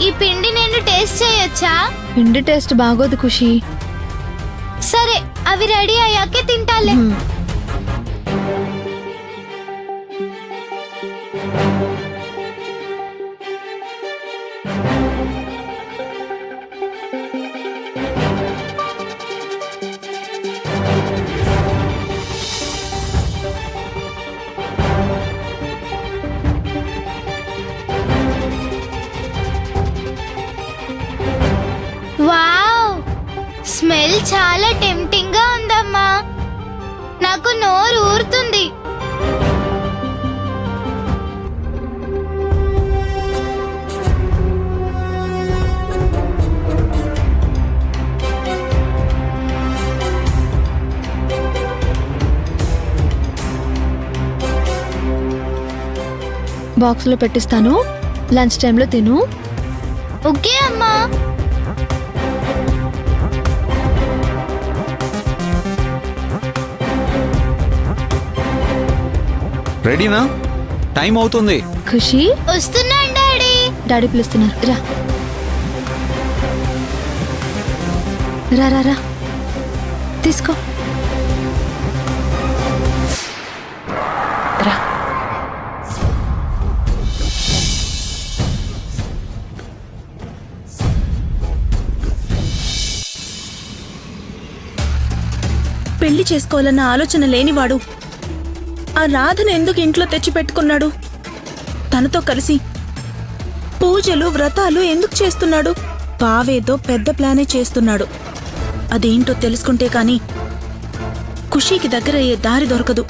ఈ పిండి నేను టేస్ట్ చేయొచ్చా? పిండి టేస్ట్ బాగోదు ఖుషి. సరే, అవి రెడీ అయ్యాకే తింటాలే. వావ్, స్మెల్ చాలా టెంప్టింగ్ గా ఉందమ్మా. నాకు నోరు ఊరుతుంది. బాక్స్ లో పెట్టిస్తాను, లంచ్ టైంలో తిను. ఓకే అమ్మా. రెడీనా? టైం అవుతుంది. ఖుషి, వస్తున్నాను డాడీ. డాడీ పిలుస్తున్నారు, రా రా రా రా, తీసుకో రా. పెళ్లి చేసుకోవాలన్న ఆలోచన లేనివాడు ఆ రాధను ఎందుకు ఇంట్లో తెచ్చిపెట్టుకున్నాడు? తనతో కలిసి పూజలు వ్రతాలు ఎందుకు చేస్తున్నాడు? పావేదో పెద్ద ప్లానే చేస్తున్నాడు. అదేంటో తెలుసుకుంటే కాని ఖుషీకి దగ్గర అయ్యే దారి దొరకదు.